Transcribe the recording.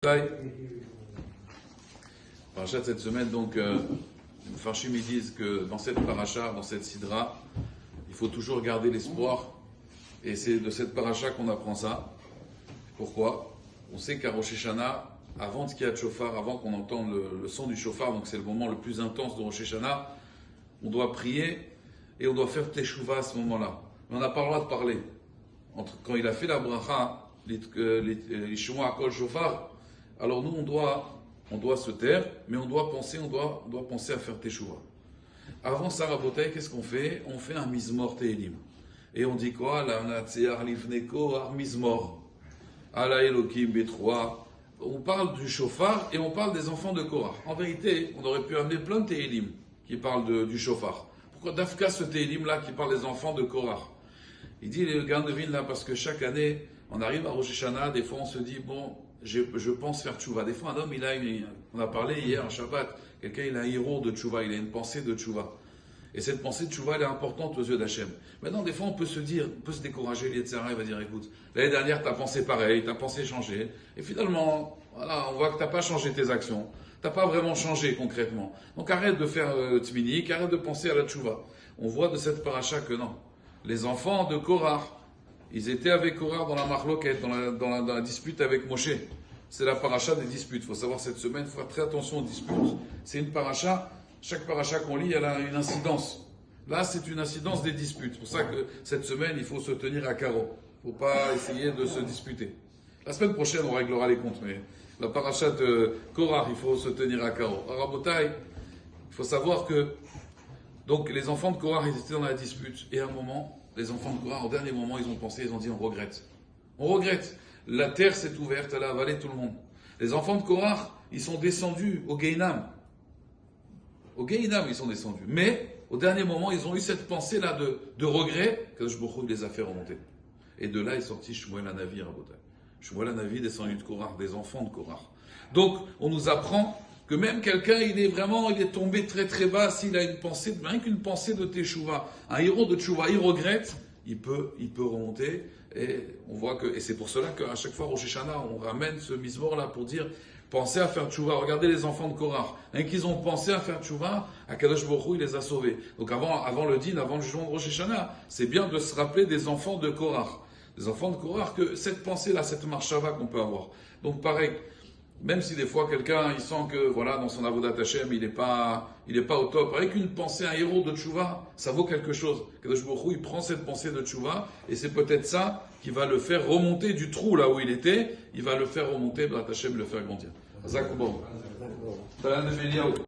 Parachat cette semaine, donc, les Farshim ils disent que dans cette paracha, dans cette sidra, il faut toujours garder l'espoir, et c'est de cette paracha qu'on apprend ça. Pourquoi? On sait qu'à Rosh Hashanah, avant qu'il y ait de shofar, avant qu'on entende le son du shofar, donc c'est le moment le plus intense de Rosh Hashanah, on doit prier et on doit faire teshuva à ce moment-là. Mais on n'a pas le droit de parler. Quand il a fait la bracha, l'ishuma kol shofar, alors nous on doit se taire, mais on doit penser à faire teshuva. Avant ça, Rabotai, qu'est-ce qu'on fait? On fait un mizmor tehilim. Et on dit quoi? La natsear livneko ar mizmor. Ala Elokim B3. On parle du shofar et on parle des enfants de Korah. En vérité, on aurait pu amener plein de tehilim qui parlent du shofar. Pourquoi Dafka ce tehilim là qui parle des enfants de Korah? Il dit les gars devine là parce que chaque année, on arrive à Rosh Hashanah, des fois on se dit bon, je pense faire tchouva. Des fois un homme on a parlé hier à Shabbat, quelqu'un il a un héros de tchouva, il a une pensée de tchouva. Et cette pensée de tchouva elle est importante aux yeux d'Hachem. Maintenant des fois on peut se décourager, l'Yetzirah il va dire écoute, l'année dernière ta pensée pareil, ta pensée changé. Et finalement, voilà, on voit que tu n'as pas changé tes actions. Tu n'as pas vraiment changé concrètement. Donc arrête de faire tminik, arrête de penser à la tchouva. On voit de cette paracha que non. Les enfants de Korah, ils étaient avec Korah dans la marloquette, dans la dispute avec Moshe. C'est la paracha des disputes. Il faut savoir cette semaine, il faut faire très attention aux disputes. C'est une paracha, chaque paracha qu'on lit, elle a une incidence. Là, c'est une incidence des disputes. C'est pour ça que cette semaine, il faut se tenir à carreau. Il ne faut pas essayer de se disputer. La semaine prochaine, on réglera les comptes, mais la paracha de Korah, il faut se tenir à carreau. À Rabotai, il faut savoir que donc les enfants de Korah, ils étaient dans la dispute. Et à un moment, les enfants de Korah, au dernier moment, ils ont pensé, ils ont dit, on regrette. On regrette. La terre s'est ouverte, elle a avalé tout le monde. Les enfants de Korah, ils sont descendus au Gehinam. Au Gehinam, ils sont descendus. Mais, au dernier moment, ils ont eu cette pensée-là de regret, que je les a fait remonter. Et de là est sorti Shmuel Hanavi, Rabotai. Shmuel Hanavi descendu de Korah, des enfants de Korah. Donc, on nous apprend que même quelqu'un, il est tombé très très bas, s'il a une pensée, rien qu'une pensée de teshuva, un héros de teshuva, il regrette, il peut remonter, et on voit que, et c'est pour cela qu'à chaque fois, Rosh Hashanah, on ramène ce mizmor là pour dire, pensez à faire teshuva, regardez les enfants de Korah, rien qu'ils ont pensé à faire teshuva, Akadosh Baruch Hu, il les a sauvés. Donc avant le din, avant le jugement de Rosh Hashanah, c'est bien de se rappeler des enfants de Korah. Des enfants de Korah, que cette pensée là, cette marshava qu'on peut avoir. Donc pareil, même si des fois quelqu'un il sent que voilà dans son avodat Hashem il est pas au top, avec une pensée, un héros de tchouva, ça vaut quelque chose. Kadosh Baruch Hu, il prend cette pensée de tchouva et c'est peut-être ça qui va le faire remonter du trou là où il était, il va le faire remonter, Hashem le faire grandir.